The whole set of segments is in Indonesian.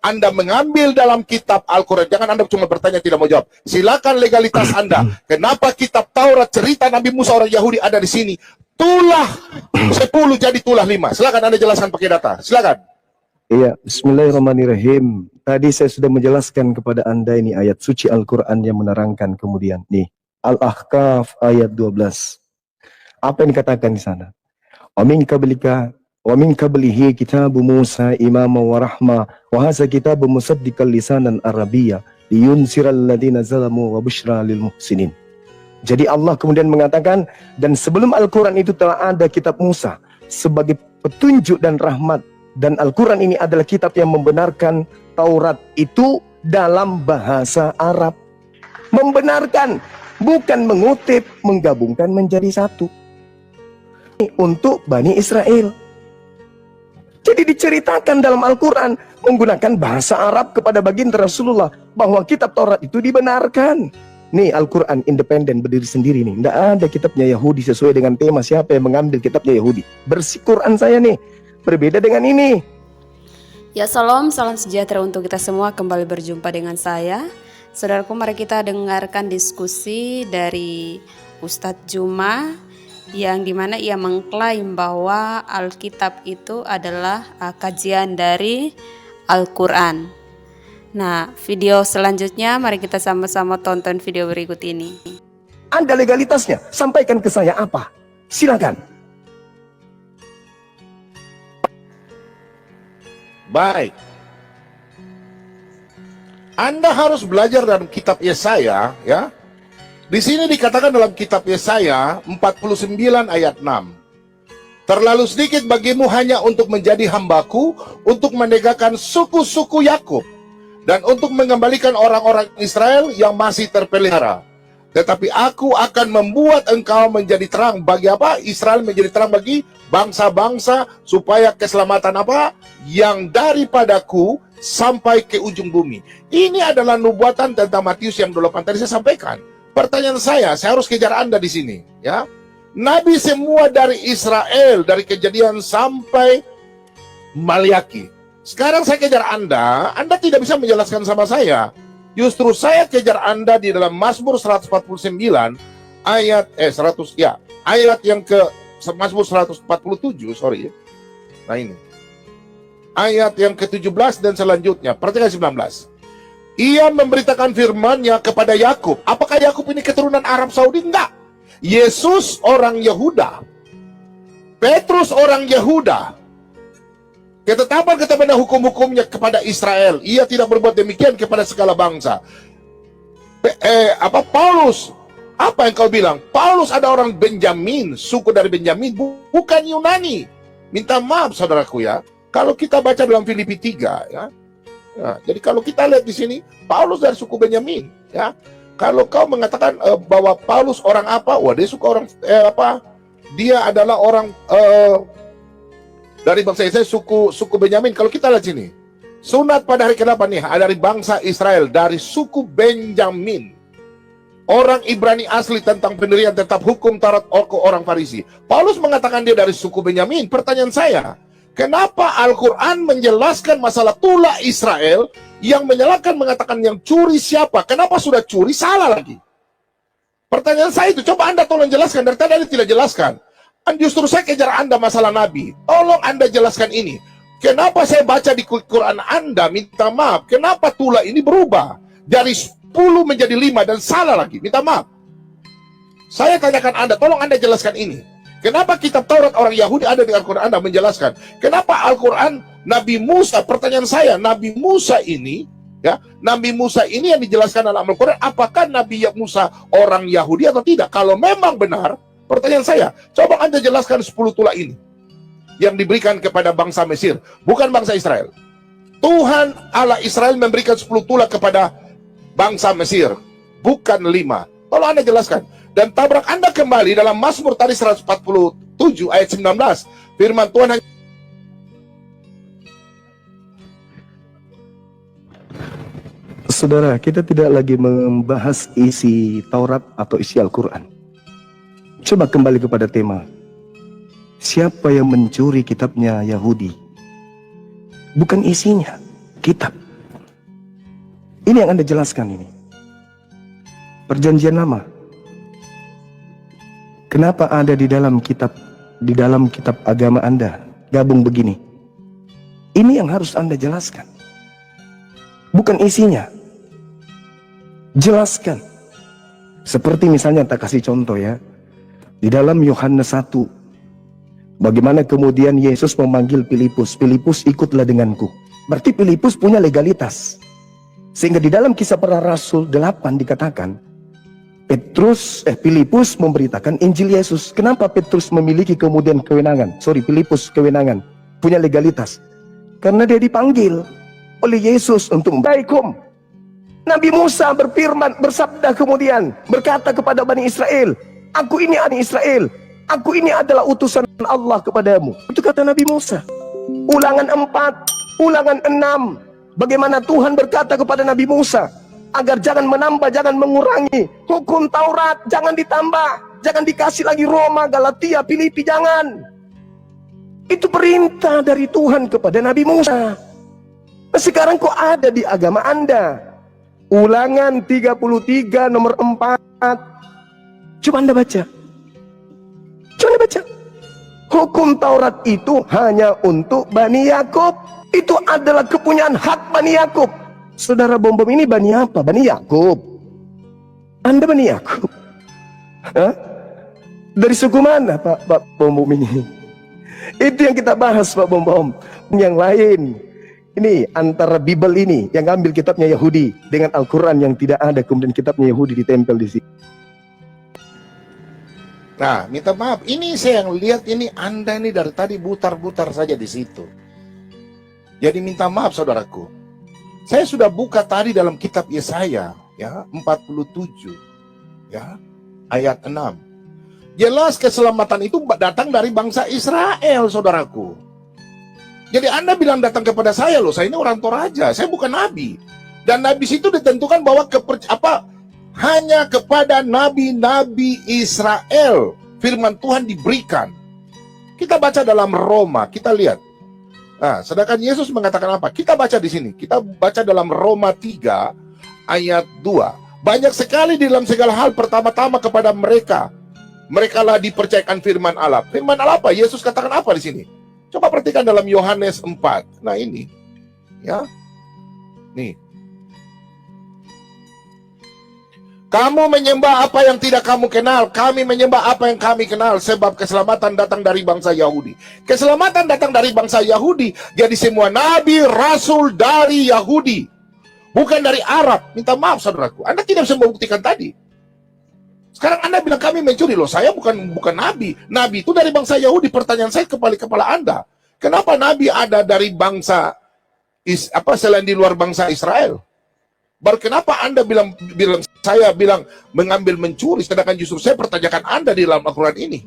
Anda mengambil dalam kitab Al-Quran, jangan Anda cuma bertanya tidak mau jawab. Silakan legalitas Anda. Kenapa kitab Taurat cerita Nabi Musa orang Yahudi ada di sini? Tulah 10 jadi tulah 5. Silakan Anda jelaskan pakai data. Silakan. Iya, bismillahirrahmanirrahim. Tadi saya sudah menjelaskan kepada Anda ini ayat suci Al-Quran yang menerangkan kemudian. Nih, Al-Ahqaf ayat 12. Apa yang dikatakan di sana? Wa min qablihi kitabu Musa imama wa rahma wa hadza kitabu musaddiqan lisanan arabiyya liyunziral ladzina zalamu wa busyra lil muhsinin. Jadi Allah kemudian mengatakan, dan sebelum Al-Quran itu telah ada kitab Musa sebagai petunjuk dan rahmat, dan Al-Quran ini adalah kitab yang membenarkan Taurat itu dalam bahasa Arab. Membenarkan, bukan mengutip, menggabungkan menjadi satu. Untuk Bani Israel. Jadi diceritakan dalam Al-Quran menggunakan bahasa Arab kepada baginda Rasulullah bahwa kitab Taurat itu dibenarkan. Nih Al-Quran independen berdiri sendiri nih. Tidak ada kitabnya Yahudi sesuai dengan tema siapa yang mengambil kitabnya Yahudi. Bersih Quran saya nih. Berbeda dengan ini. Ya salam sejahtera untuk kita semua. Kembali berjumpa dengan saya. Saudaraku, mari kita dengarkan diskusi dari Ustadz Juma, yang dimana ia mengklaim bahwa Alkitab itu adalah kajian dari Al-Quran. Nah, video selanjutnya mari kita sama-sama tonton video berikut ini. Anda legalitasnya, sampaikan ke saya apa? Silakan. Baik. Anda harus belajar dalam kitab Yesaya, ya. Di sini dikatakan dalam kitab Yesaya 49 ayat 6. Terlalu sedikit bagimu hanya untuk menjadi hambaku, untuk menegakkan suku-suku Yakub, dan untuk mengembalikan orang-orang Israel yang masih terpelihara. Tetapi aku akan membuat engkau menjadi terang bagi apa? Israel menjadi terang bagi bangsa-bangsa, supaya keselamatan apa? Yang daripadaku sampai ke ujung bumi. Ini adalah nubuatan tentang Matius yang 28 tadi saya sampaikan. Pertanyaan saya harus kejar Anda di sini, ya. Nabi semua dari Israel, dari Kejadian sampai Maliaki. Sekarang saya kejar Anda tidak bisa menjelaskan sama saya. Justru saya kejar Anda di dalam Mazmur 149 ayat ayat yang ke Mazmur 147, sorry. Nah ini. Ayat yang ke-17 dan selanjutnya, perhatikan 19. Ia memberitakan firman-Nya kepada Yakub. Apakah Yakub ini keturunan Arab Saudi? Enggak. Yesus orang Yehuda. Petrus orang Yehuda. Ketetapan-ketetapan hukum-hukumnya kepada Israel. Ia tidak berbuat demikian kepada segala bangsa. Paulus, apa yang kau bilang? Paulus ada orang Benjamin, suku dari Benjamin, bukan Yunani. Minta maaf saudaraku ya. Kalau kita baca dalam Filipi 3 ya. Nah, jadi kalau kita lihat di sini, Paulus dari suku Benyamin, ya. Kalau kau mengatakan bahwa Paulus orang apa? Wah, dia suka orang Dia adalah orang dari bangsa Israel, suku Benyamin. Kalau kita lihat sini, sunat pada hari ke-8 nih, dari bangsa Israel, dari suku Benjamin. Orang Ibrani asli tentang pendirian tetap hukum Taurat orang Farisi. Paulus mengatakan dia dari suku Benyamin. Pertanyaan saya, kenapa Al-Quran menjelaskan masalah tulah Israel, yang menyalahkan mengatakan yang curi siapa? Kenapa sudah curi salah lagi? Pertanyaan saya itu, coba Anda tolong jelaskan. Dari tadi Anda tidak jelaskan. Justru saya kejar Anda masalah Nabi. Tolong Anda jelaskan ini. Kenapa saya baca di Quran Anda, minta maaf, kenapa tulah ini berubah? Dari 10 menjadi 5 dan salah lagi, minta maaf. Saya tanyakan Anda, tolong Anda jelaskan ini. Kenapa kitab Taurat orang Yahudi ada di Al-Quran? Anda menjelaskan. Kenapa Al-Quran Nabi Musa, pertanyaan saya, Nabi Musa ini, ya, Nabi Musa ini yang dijelaskan dalam Al-Quran, apakah Nabi Musa orang Yahudi atau tidak? Kalau memang benar, pertanyaan saya, coba Anda jelaskan 10 tulah ini yang diberikan kepada bangsa Mesir, bukan bangsa Israel. Tuhan Allah Israel memberikan 10 tulah kepada bangsa Mesir, bukan 5. Tolong Anda jelaskan. Dan tabrak Anda kembali dalam Mazmur tadi 147 ayat 19. Firman Tuhan hanya... Saudara, kita tidak lagi membahas isi Taurat atau isi Al-Quran. Coba kembali kepada tema. Siapa yang mencuri kitabnya Yahudi? Bukan isinya, kitab. Ini yang Anda jelaskan ini. Perjanjian Lama. Kenapa ada di dalam kitab agama Anda gabung begini? Ini yang harus Anda jelaskan. Bukan isinya. Jelaskan. Seperti misalnya tak kasih contoh ya. Di dalam Yohanes 1, bagaimana kemudian Yesus memanggil Filipus, Filipus ikutlah denganku. Berarti Filipus punya legalitas. Sehingga di dalam Kisah Para Rasul 8 dikatakan, Filipus memberitakan Injil Yesus. Kenapa Petrus memiliki kemudian kewenangan? Filipus kewenangan, punya legalitas. Karena dia dipanggil oleh Yesus untuk membaikum. Nabi Musa berfirman, bersabda kemudian, berkata kepada Bani Israel, aku ini Bani Israel, aku ini adalah utusan Allah kepadamu. Itu kata Nabi Musa. Ulangan 4, Ulangan 6, bagaimana Tuhan berkata kepada Nabi Musa, agar jangan menambah, jangan mengurangi hukum Taurat, jangan ditambah, jangan dikasih lagi Roma, Galatia, Filipi, jangan. Itu perintah dari Tuhan kepada Nabi Musa. Nah, sekarang kok ada di agama Anda? Ulangan 33 nomor 4. Coba Anda baca. Coba Anda baca. Hukum Taurat itu hanya untuk Bani Yakub. Itu adalah kepunyaan hak Bani Yakub. Saudara Bom Bom ini Bani apa? Bani Yakub. Anda Bani Yakub? Hah? Dari suku mana Pak Bom Bom ini? Itu yang kita bahas Pak Bom Bom. Yang lain, ini antara Bible ini yang ambil kitabnya Yahudi dengan Al-Quran yang tidak ada, kemudian kitabnya Yahudi ditempel di sini. Nah, minta maaf, ini saya yang lihat ini Anda ini dari tadi butar-butar saja di situ. Jadi minta maaf saudaraku. Saya sudah buka tadi dalam kitab Yesaya ya 47 ya ayat 6. Jelas keselamatan itu datang dari bangsa Israel, saudaraku. Jadi Anda bilang datang kepada saya loh, saya ini orang Toraja, saya bukan nabi. Dan nabi itu ditentukan bahwa hanya kepada nabi-nabi Israel firman Tuhan diberikan. Kita baca dalam Roma, kita lihat. Nah, sedangkan Yesus mengatakan apa? Kita baca di sini. Kita baca dalam Roma 3 ayat 2. Banyak sekali di dalam segala hal pertama-tama kepada mereka. Merekalah dipercayakan firman Allah. Firman Allah apa? Yesus katakan apa di sini? Coba perhatikan dalam Yohanes 4. Nah, ini. Ya. Nih. Kamu menyembah apa yang tidak kamu kenal, kami menyembah apa yang kami kenal, sebab keselamatan datang dari bangsa Yahudi. Keselamatan datang dari bangsa Yahudi, jadi semua nabi, rasul dari Yahudi, bukan dari Arab. Minta maaf saudaraku, Anda tidak bisa membuktikan tadi. Sekarang Anda bilang kami mencuri, loh saya bukan nabi. Nabi itu dari bangsa Yahudi. Pertanyaan saya kepala Anda, kenapa nabi ada dari bangsa selain di luar bangsa Israel? Baru kenapa Anda saya bilang mengambil mencuri, sedangkan justru saya pertanyakan Anda di dalam Al-Quran ini.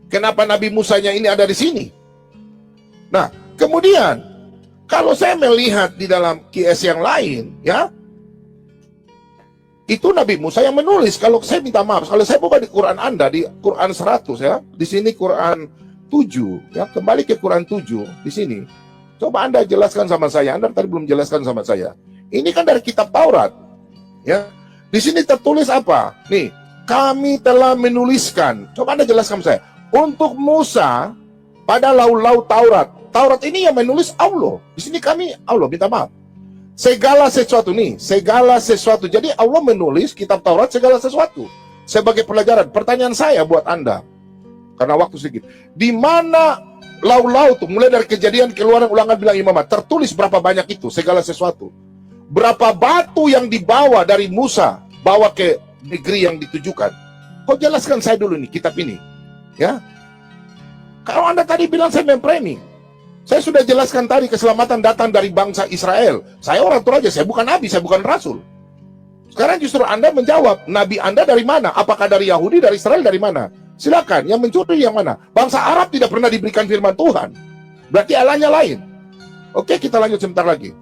Kenapa Nabi Musanya ini ada di sini? Nah, kemudian kalau saya melihat di dalam QS yang lain, ya, itu Nabi Musa yang menulis. Kalau saya minta maaf, kalau saya buka di Quran Anda, di Quran 100 ya, di sini Quran 7, ya, kembali ke Quran 7 di sini. Coba Anda jelaskan sama saya. Anda tadi belum jelaskan sama saya. Ini kan dari kitab Taurat, ya. Di sini tertulis apa? Nih, kami telah menuliskan. Coba Anda jelaskan saya. Untuk Musa pada lau-lau Taurat. Taurat ini yang menulis Allah. Di sini kami Allah minta maaf. Segala sesuatu nih, segala sesuatu. Jadi Allah menulis kitab Taurat segala sesuatu sebagai pelajaran. Pertanyaan saya buat Anda, karena waktu sedikit. Di mana lau-lau tuh mulai dari Kejadian, Keluaran, Ulangan, Bilang, Imamat tertulis berapa banyak itu segala sesuatu? Berapa batu yang dibawa dari Musa bawa ke negeri yang ditujukan? Kau jelaskan saya dulu nih kitab ini, ya. Kalau Anda tadi bilang saya mempremi, saya sudah jelaskan tadi keselamatan datang dari bangsa Israel. Saya orang Toraja, saya bukan nabi, saya bukan rasul. Sekarang justru Anda menjawab, nabi Anda dari mana? Apakah dari Yahudi, dari Israel, dari mana? Silakan, yang mencuri yang mana? Bangsa Arab tidak pernah diberikan firman Tuhan. Berarti Allahnya lain. Oke, kita lanjut sebentar lagi.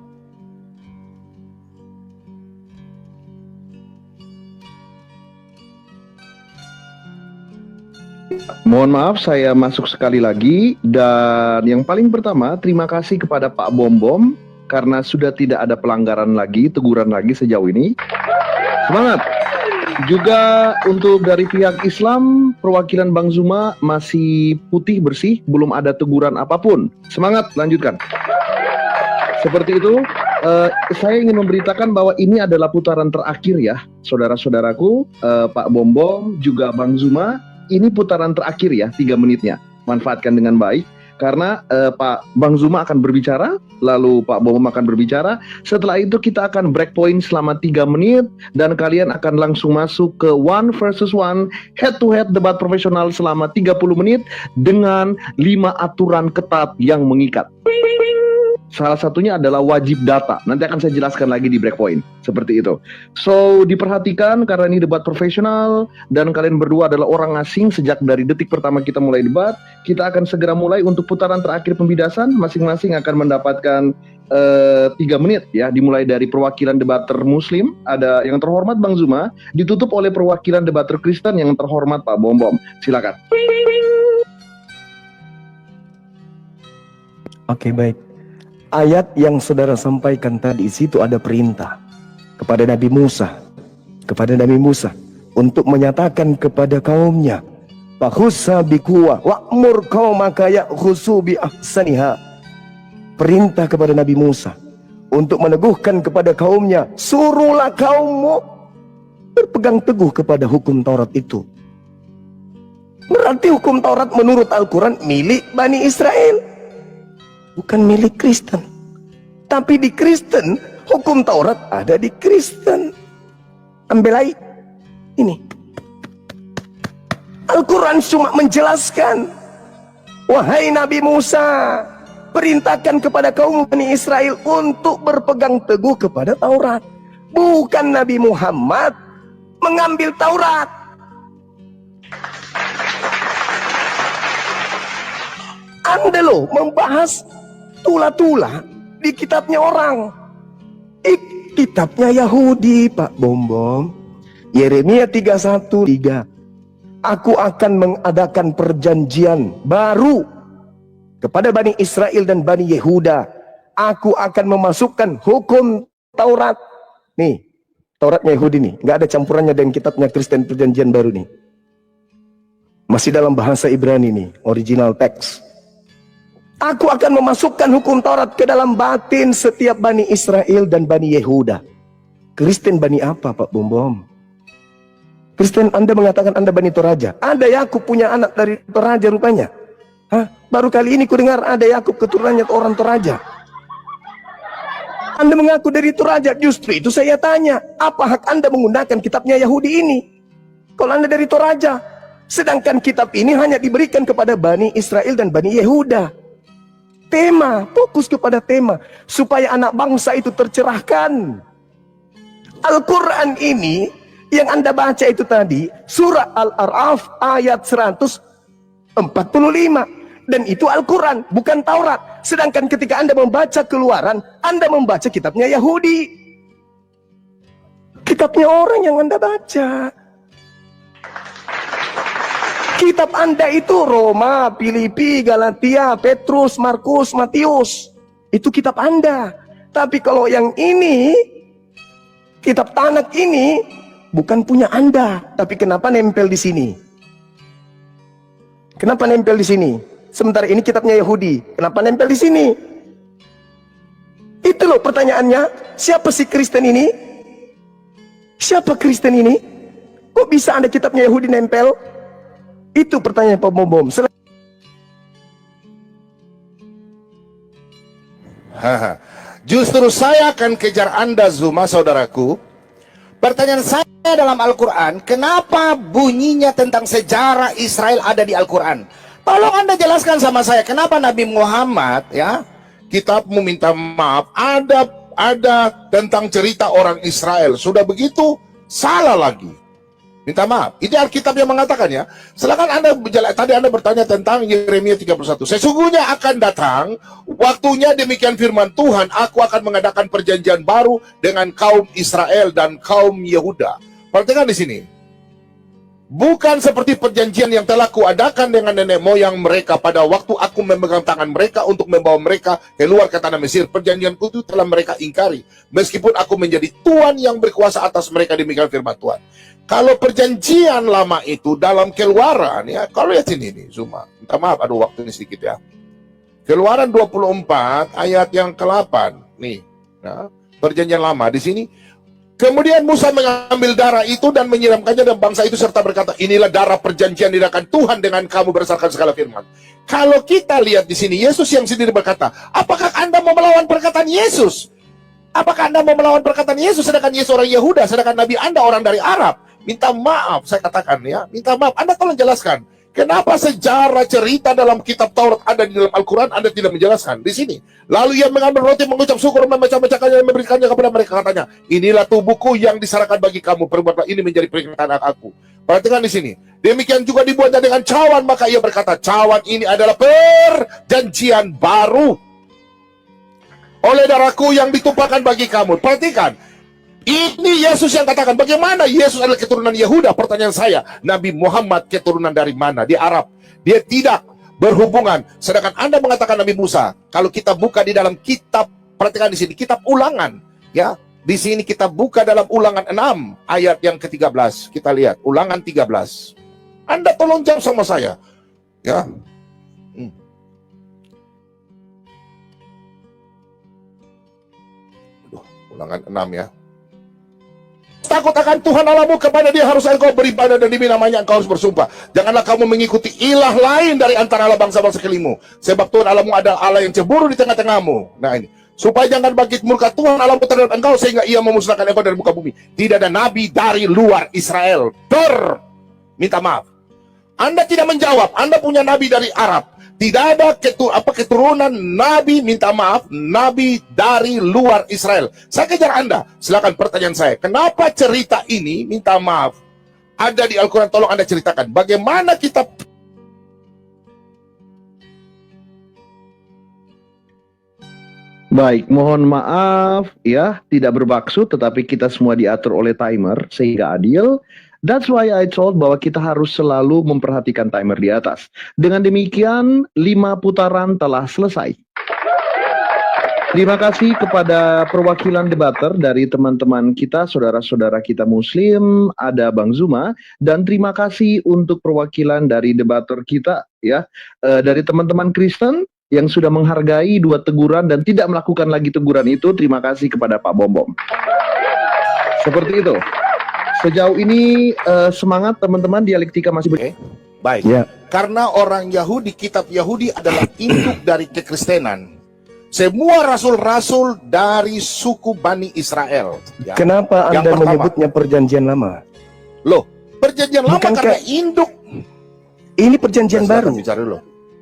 Mohon maaf saya masuk sekali lagi, dan yang paling pertama terima kasih kepada Pak Bom Bom karena sudah tidak ada pelanggaran lagi, teguran lagi sejauh ini. Semangat. Juga untuk dari pihak Islam, perwakilan Bang Zuma masih putih bersih, belum ada teguran apapun. Semangat, lanjutkan. Seperti itu, saya ingin memberitakan bahwa ini adalah putaran terakhir ya, saudara-saudaraku, Pak Bom Bom, juga Bang Zuma. Ini putaran terakhir ya, 3 menitnya. Manfaatkan dengan baik. Karena Pak Bang Zuma akan berbicara, lalu Pak Bom akan berbicara. Setelah itu kita akan break point selama 3 menit dan kalian akan langsung masuk ke 1 versus 1 head to head debat profesional selama 30 menit dengan 5 aturan ketat yang mengikat. Salah satunya adalah wajib data. Nanti akan saya jelaskan lagi di breakpoint. Seperti itu. So, diperhatikan karena ini debat profesional dan kalian berdua adalah orang asing sejak dari detik pertama kita mulai debat. Kita akan segera mulai untuk putaran terakhir pembidasan. Masing-masing akan mendapatkan 3 menit ya. Dimulai dari perwakilan debater Muslim, ada yang terhormat Bang Zuma, ditutup oleh perwakilan debater Kristen yang terhormat Pak Bom Bom. Silakan. Oke, baik. Ayat yang saudara sampaikan tadi, situ ada perintah kepada Nabi Musa, untuk menyatakan kepada kaumnya, "Fakhusha biquwwah wa'mur qaumaka ya'khusu bi ahsaniha." Perintah kepada Nabi Musa untuk meneguhkan kepada kaumnya, suruhlah kaummu berpegang teguh kepada hukum Taurat itu. Berarti hukum Taurat menurut Al-Quran milik Bani Israel, bukan milik Kristen. Tapi di Kristen, hukum Taurat ada di Kristen. Ambelai ini. Al-Quran cuma menjelaskan, wahai Nabi Musa, perintahkan kepada kaum Bani Israel untuk berpegang teguh kepada Taurat. Bukan Nabi Muhammad mengambil Taurat. Anda loh membahas tula-tula di kitabnya orang, kitabnya Yahudi, Pak Bom Bom. Yeremia 31:3, aku akan mengadakan perjanjian baru kepada Bani Israel dan Bani Yehuda. Aku akan memasukkan hukum Taurat. Nih, Tauratnya Yahudi nih, nggak ada campurannya dengan kitabnya Kristen perjanjian baru nih. Masih dalam bahasa Ibrani nih, original text. Aku akan memasukkan hukum Taurat ke dalam batin setiap Bani Israel dan Bani Yehuda. Kristen Bani apa, Pak Bom Bom? Kristen Anda mengatakan Anda Bani Toraja. Ada Yakub punya anak dari Toraja rupanya. Hah? Baru kali ini ku dengar ada Yakub keturunannya orang Toraja. Anda mengaku dari Toraja. Justru itu saya tanya, apa hak Anda menggunakan kitabnya Yahudi ini? Kalau Anda dari Toraja, sedangkan kitab ini hanya diberikan kepada Bani Israel dan Bani Yehuda. Tema, fokus kepada tema supaya anak bangsa itu tercerahkan. Al-Quran ini yang Anda baca itu tadi, surah Al-A'raf ayat 145, dan itu Al-Quran, bukan Taurat. Sedangkan ketika Anda membaca Keluaran, Anda membaca kitabnya Yahudi, kitabnya orang yang Anda baca. Kitab Anda itu Roma, Filipi, Galatia, Petrus, Markus, Matius. Itu kitab Anda. Tapi kalau yang ini, kitab Tanak ini, bukan punya Anda. Tapi kenapa nempel di sini? Kenapa nempel di sini? Sementara ini kitabnya Yahudi. Kenapa nempel di sini? Itu loh pertanyaannya. Siapa sih Kristen ini? Siapa Kristen ini? Kok bisa ada kitabnya Yahudi nempel? Itu pertanyaan Pak Bom Bom. Justru saya akan kejar Anda Zuma, saudaraku. Pertanyaan saya dalam Al-Quran, kenapa bunyinya tentang sejarah Israel ada di Al-Quran? Tolong Anda jelaskan sama saya, kenapa Nabi Muhammad, ya, kitabmu minta maaf, ada tentang cerita orang Israel. Sudah begitu, salah lagi. Minta maaf. Ini Alkitab yang mengatakan ya. Silakan Anda tadi Anda bertanya tentang Yeremia 31. Sesungguhnya akan datang waktunya, demikian firman Tuhan, aku akan mengadakan perjanjian baru dengan kaum Israel dan kaum Yehuda. Perhatikan di sini. Bukan seperti perjanjian yang telah kuadakan dengan nenek moyang mereka pada waktu aku memegang tangan mereka untuk membawa mereka keluar ke tanah Mesir. Perjanjianku itu telah mereka ingkari, meskipun aku menjadi Tuhan yang berkuasa atas mereka, demikian firman Tuhan. Kalau perjanjian lama itu dalam Keluaran, ya, kalau lihat sini nih, Zuma. Minta maaf, aduh waktu ini sedikit ya. Keluaran 24 ayat yang ke-8 nih. Nah, perjanjian lama di sini. Kemudian Musa mengambil darah itu dan menyiramkannya dan bangsa itu serta berkata, inilah darah perjanjian diadakan Tuhan dengan kamu berdasarkan segala firman. Kalau kita lihat di sini, Yesus yang sendiri berkata, apakah Anda mau melawan perkataan Yesus? Apakah Anda mau melawan perkataan Yesus, sedangkan Yesus orang Yehuda, sedangkan Nabi Anda orang dari Arab? Minta maaf, saya katakan ya, minta maaf. Anda tolong jelaskan, kenapa sejarah cerita dalam kitab Taurat ada di dalam Al-Quran, Anda tidak menjelaskan di sini. Lalu ia mengambil roti, mengucap syukur, memecah-mecahkannya dan memberikannya kepada mereka. Katanya, inilah tubuhku yang diserahkan bagi kamu, perbuatlah ini menjadi peringatan aku. Perhatikan di sini. Demikian juga dibuatnya dengan cawan, maka ia berkata, cawan ini adalah perjanjian baru oleh darahku yang ditumpahkan bagi kamu. Perhatikan, ini Yesus yang katakan. Bagaimana Yesus adalah keturunan Yehuda? Pertanyaan saya, Nabi Muhammad keturunan dari mana? Di Arab. Dia tidak berhubungan. Sedangkan Anda mengatakan Nabi Musa. Kalau kita buka di dalam kitab, perhatikan di sini, kitab Ulangan, ya. Di sini kita buka dalam Ulangan 6 ayat yang ke-13. Kita lihat Ulangan 13. Anda tolong jawab sama saya, ya. Ulangan 6 ya. Takut akan Tuhan Allahmu, kepada Dia harus engkau beribadah dan demi namanya engkau harus bersumpah. Janganlah kamu mengikuti ilah lain dari antara Allah bangsa-bangsa sekelimu, sebab Tuhan Allahmu adalah Allah yang cemburu di tengah-tengahmu. Nah ini, supaya jangan bangkit murka Tuhan Allahmu terhadap engkau sehingga ia memusnahkan engkau dari muka bumi. Tidak ada nabi dari luar Israel. Minta maaf, Anda tidak menjawab. Anda punya nabi dari Arab. Tidak ada keturunan nabi, minta maaf, nabi dari luar Israel. Saya kejar Anda. Silakan pertanyaan saya. Kenapa cerita ini, minta maaf, ada di Al-Quran? Tolong Anda ceritakan. Bagaimana kita... Baik, mohon maaf ya, tidak bermaksud, tetapi kita semua diatur oleh timer sehingga adil. That's why I told bahwa kita harus selalu memperhatikan timer di atas. Dengan demikian, 5 putaran telah selesai. Terima kasih kepada perwakilan debater dari teman-teman kita, saudara-saudara kita Muslim, ada Bang Zuma, dan terima kasih untuk perwakilan dari debater kita, ya, dari teman-teman Kristen yang sudah menghargai 2 teguran dan tidak melakukan lagi teguran itu. Terima kasih kepada Pak Bom Bom. Seperti itu. Sejauh ini semangat teman-teman, dialektika masih Baik, Ya. karena orang Yahudi, kitab Yahudi adalah induk dari kekristenan. Semua rasul-rasul dari suku Bani Israel, ya. Kenapa Yang Anda pertama, menyebutnya perjanjian lama? Loh, perjanjian lama Bukankah karena induk. Ini perjanjian Silakan baru. bicara dulu.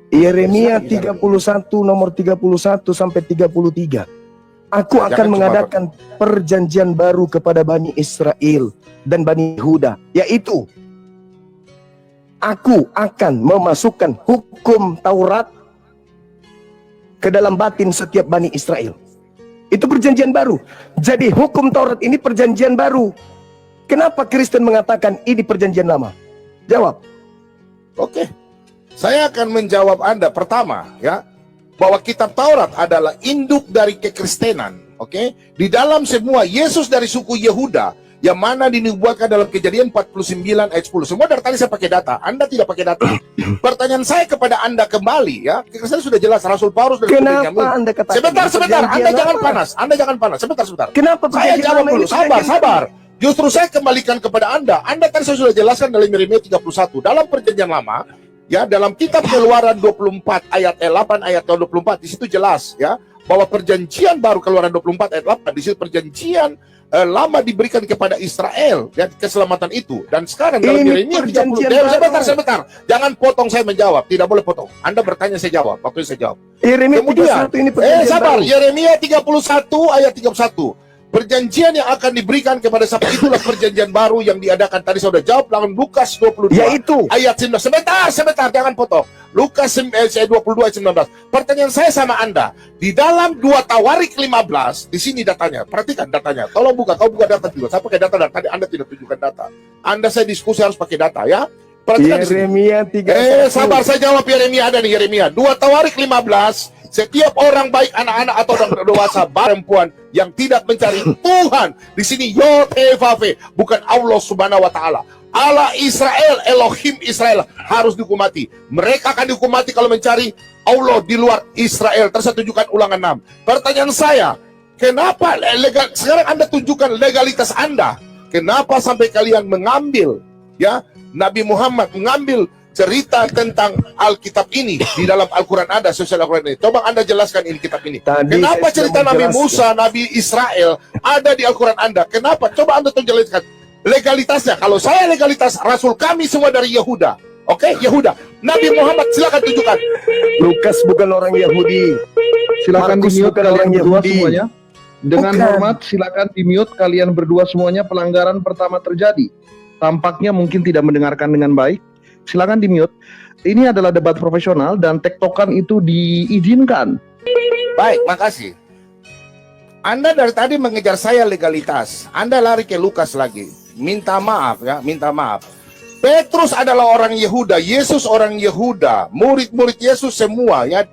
Yeremia Silakan 31 nomor 31 sampai 33. Aku Jangan akan cuma mengadakan perjanjian baru kepada Bani Israel dan Bani Yehuda, yaitu aku akan memasukkan hukum Taurat ke dalam batin setiap Bani Israel. Itu perjanjian baru. Jadi hukum Taurat ini perjanjian baru. Kenapa Kristen mengatakan ini perjanjian lama? Jawab. Oke, saya akan menjawab Anda. Pertama, ya, bahwa kitab Taurat adalah induk dari kekristenan. Oke, di dalam semua Yesus dari suku Yehuda, yang mana dinubuatkan dalam Kejadian 49 ayat 10. Semua dari tadi saya pakai data. Anda tidak pakai data. Pertanyaan saya kepada Anda kembali, ya, kekristenan sudah jelas. Rasul Paulus dari Kenapa Benyamin. Anda katakan Sebentar, perjanjian Anda jangan lama? panas. Anda jangan panas. Sebentar. Kenapa Saya perjanjian jawab lama dulu. ini perjanjian Sabar. Justru saya kembalikan kepada Anda. Anda tadi saya sudah jelaskan dalam Yeremia 31. Dalam perjanjian lama, ya, dalam kitab Keluaran 24 ayat 8 ayat 24, di situ jelas, ya, bahwa perjanjian baru, Keluaran 24 ayat 8, di situ perjanjian lama diberikan kepada Israel, ya, keselamatan itu. Dan sekarang dalam Ini Yeremia 30, perjanjian baru. sebentar. Jangan potong saya menjawab. Tidak boleh potong. Anda bertanya saya jawab. Waktu saya jawab. Yeremia Kemudian, 31 ini perjanjian sabar. baru. Yeremia 31 ayat 31. Perjanjian yang akan diberikan kepada siapa itulah perjanjian baru yang diadakan. Tadi saya sudah jawab dalam Lukas 22 Yaitu ayat 19. Sebentar, jangan potong. Lukas 22 ayat 19. Pertanyaan saya sama Anda, di dalam 2 Tawarik 15, di sini datanya. Perhatikan datanya. Tolong buka, kau buka data juga. Saya pakai data dan tadi Anda tidak tunjukkan data. Anda saya diskusi harus pakai data ya. Perhatikan di sini. Yeremia 3. Sabar, saya jawab Yeremia, ada nih Yeremia. 2 Tawarik 15, setiap orang baik anak-anak atau orang dewasa perempuan yang tidak mencari Tuhan, di sini Yod-Heh-Vav-He, bukan Allah Subhanahu wa taala. Allah Israel, Elohim Israel harus dihukumati. Mereka akan dihukumati kalau mencari Allah di luar Israel. Terus saya tunjukkan Ulangan 6. Pertanyaan saya, kenapa sekarang Anda tunjukkan legalitas Anda? Kenapa sampai kalian mengambil ya Nabi Muhammad mengambil cerita tentang Alkitab ini di dalam Al-Quran ada, sosial Al-Quran ini. Coba Anda jelaskan ini kitab ini. Tadi Kenapa saya cerita sudah Nabi menjelaskan. Musa, Nabi Israel ada di Al-Quran Anda? Kenapa? Coba Anda jelaskan legalitasnya. Kalau saya legalitas, Rasul kami semua dari Yehuda. Oke, Yehuda. Nabi Muhammad silakan tunjukkan. Lukas bukan orang Yahudi. Silakan Markus di-mute bukan kalian orang berdua Yahudi. semuanya. Dengan Bukan. hormat, silakan di-mute kalian berdua semuanya. Pelanggaran pertama terjadi. Tampaknya mungkin tidak mendengarkan dengan baik. Silakan di-mute. Ini adalah debat profesional dan tektokan itu diizinkan. Baik, makasih. Anda dari tadi mengejar saya legalitas. Anda lari ke Lukas lagi. Minta maaf ya, minta maaf. Petrus adalah orang Yehuda, Yesus orang Yehuda, murid-murid Yesus semua ya.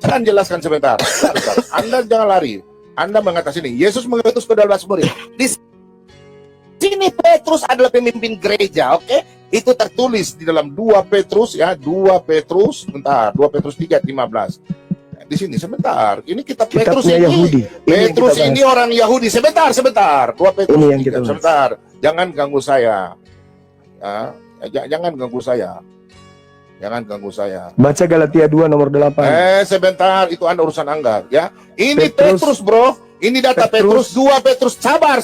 Saya jelaskan sebentar. Anda jangan lari. Anda mengatakan ini, Yesus mengutus ke-12 murid. Di sini Petrus adalah pemimpin gereja, oke? Itu tertulis di dalam 2 Petrus ya, 2 Petrus, bentar, 2 Petrus 3:15. Di sini sebentar. Ini kitab Petrus Kitabnya ini. Yahudi. Petrus ini orang Yahudi. Sebentar. 2 Petrus Ini yang 3, kita bahas. sebentar. Jangan ganggu saya. Ya, jangan ganggu saya. Jangan ganggu saya. Baca Galatia 2 nomor 8. Sebentar, itu Anda urusan Anda ya. Ini Petrus. Petrus, bro. Ini data Petrus. 2 Petrus. Sabar.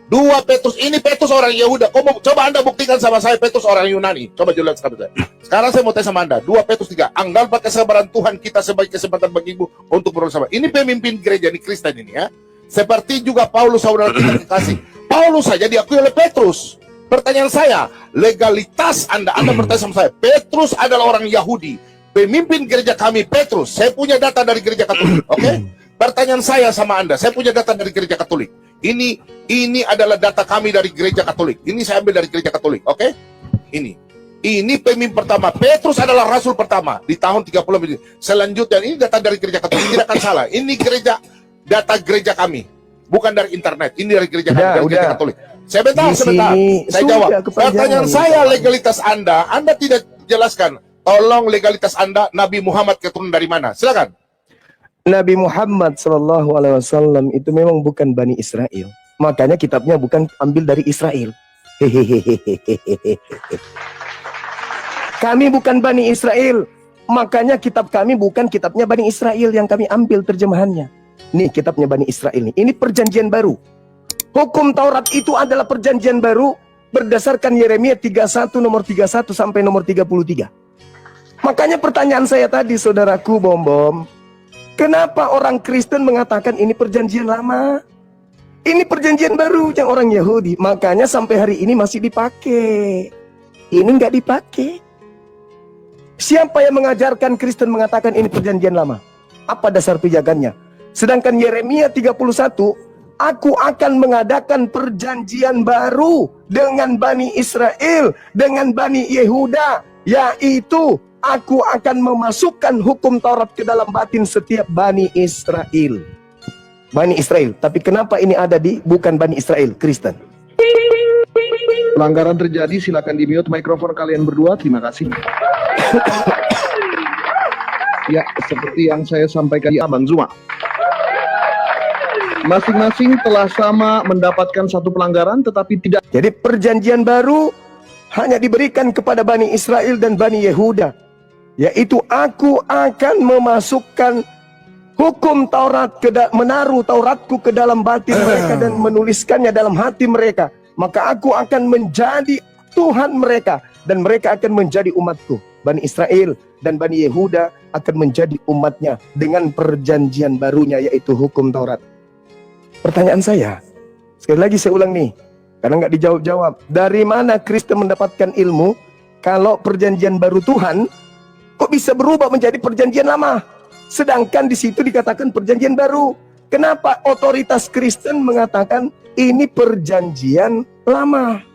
2 Petrus. Ini Petrus orang Yehuda. Coba Anda buktikan sama saya Petrus orang Yunani. Coba jelaskan sama saya. Sekarang saya mau tanya sama Anda. 2 Petrus 3. Anggaplah kesabaran Tuhan kita sebagai kesempatan bagimu untuk bersama. Ini pemimpin gereja ini Kristen ini ya. Seperti juga Paulus saudara kita kekasih. Paulus saja diakui oleh Petrus. Pertanyaan saya, legalitas Anda bertanya sama saya, Petrus adalah orang Yahudi, pemimpin gereja kami Petrus, saya punya data dari gereja Katolik, oke? Pertanyaan saya sama Anda, saya punya data dari gereja Katolik. Ini adalah data kami dari gereja Katolik. Ini saya ambil dari gereja Katolik, oke? Ini pemimpin pertama, Petrus adalah rasul pertama di tahun 30. Selanjutnya ini data dari gereja Katolik, tidak akan salah. Ini data gereja kami, bukan dari internet. Ini dari gereja kami, dari gereja Katolik. Sebentar. Saya jawab. Pertanyaan saya, legalitas Anda tidak jelaskan. Tolong legalitas Anda, Nabi Muhammad keturunan dari mana? Silakan. Nabi Muhammad SAW itu memang bukan Bani Israel. Makanya kitabnya bukan ambil dari Israel. Kami bukan Bani Israel. Makanya kitab kami bukan kitabnya Bani Israel yang kami ambil terjemahannya. Nih kitabnya Bani Israel nih. Ini perjanjian baru. Hukum Taurat itu adalah perjanjian baru berdasarkan Yeremia 31 nomor 31 sampai nomor 33. Makanya pertanyaan saya tadi saudaraku Bom, kenapa orang Kristen mengatakan ini perjanjian lama? Ini perjanjian baru yang orang Yahudi. Makanya sampai hari ini masih dipakai. Ini nggak dipakai. Siapa yang mengajarkan Kristen mengatakan ini perjanjian lama? Apa dasar pijakannya? Sedangkan Yeremia 31, aku akan mengadakan perjanjian baru dengan Bani Israel, dengan Bani Yehuda, yaitu aku akan memasukkan hukum Taurat ke dalam batin setiap Bani Israel. Bani Israel, tapi kenapa ini ada di bukan Bani Israel, Kristen? Pelanggaran terjadi, silakan di-mute mikrofon kalian berdua. Terima kasih. Ya, seperti yang saya sampaikan Bang Zuma. Masing-masing telah sama mendapatkan satu pelanggaran tetapi tidak. Jadi perjanjian baru hanya diberikan kepada Bani Israel dan Bani Yehuda, yaitu aku akan memasukkan hukum Taurat menaruh Tauratku ke dalam batin mereka dan menuliskannya dalam hati mereka. Maka aku akan menjadi Tuhan mereka dan mereka akan menjadi umatku. Bani Israel dan Bani Yehuda akan menjadi umatnya dengan perjanjian barunya, yaitu hukum Taurat. Pertanyaan saya, sekali lagi saya ulang nih, karena nggak dijawab-jawab. Dari mana Kristen mendapatkan ilmu kalau perjanjian baru Tuhan kok bisa berubah menjadi perjanjian lama? Sedangkan di situ dikatakan perjanjian baru. Kenapa otoritas Kristen mengatakan ini perjanjian lama?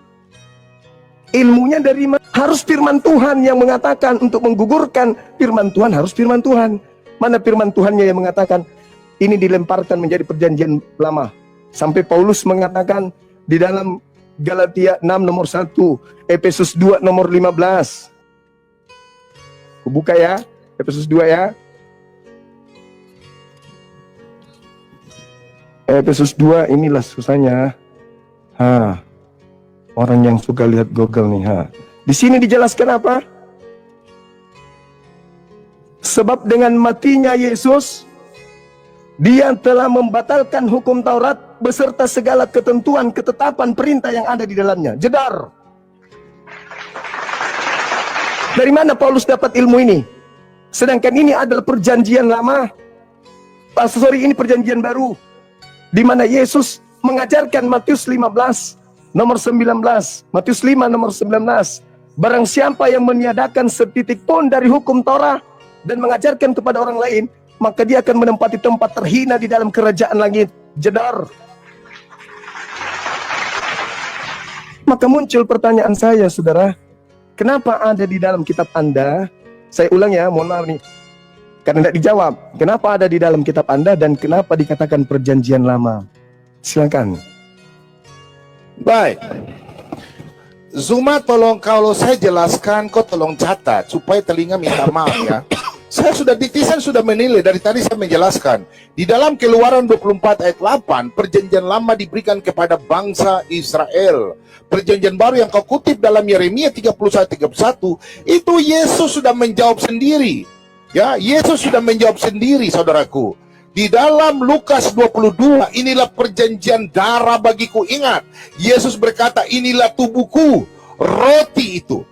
Ilmunya dari mana? Harus firman Tuhan yang mengatakan. Untuk menggugurkan firman Tuhan harus firman Tuhan. Mana firman Tuhannya yang mengatakan ini dilemparkan menjadi perjanjian lama? Sampai Paulus mengatakan di dalam Galatia 6 nomor 1, Efesus 2 nomor 15. Buka ya, Efesus 2 ya. Efesus 2, inilah susahnya. Orang yang suka lihat Google nih. Di sini dijelaskan apa? Sebab dengan matinya Yesus, Dia telah membatalkan hukum Taurat beserta segala ketentuan, ketetapan, perintah yang ada di dalamnya. Jedar. Dari mana Paulus dapat ilmu ini? Sedangkan ini adalah perjanjian lama. Ini perjanjian baru, di mana Yesus mengajarkan Matius 15 nomor 19, Matius 5 nomor 19. Barang siapa yang meniadakan setitik pun dari hukum Torah dan mengajarkan kepada orang lain, maka dia akan menempati tempat terhina di dalam kerajaan langit. Jedar. Maka muncul pertanyaan saya, saudara, kenapa ada di dalam kitab Anda? Saya ulang ya, mohon maaf nih, karena tidak dijawab. Kenapa ada di dalam kitab Anda dan kenapa dikatakan perjanjian lama? Silakan. Baik. Zuma, tolong kalau saya jelaskan, kau tolong catat supaya telinga minta maaf ya. Saya sudah menilai dari tadi saya menjelaskan. Di dalam Keluaran 24 ayat 8, perjanjian lama diberikan kepada bangsa Israel. Perjanjian baru yang kau kutip dalam Yeremia 31 ayat 31, itu Yesus sudah menjawab sendiri. Ya, Yesus sudah menjawab sendiri, saudaraku. Di dalam Lukas 22, inilah perjanjian darah bagiku. Ingat, Yesus berkata, inilah tubuhku. Roti itu,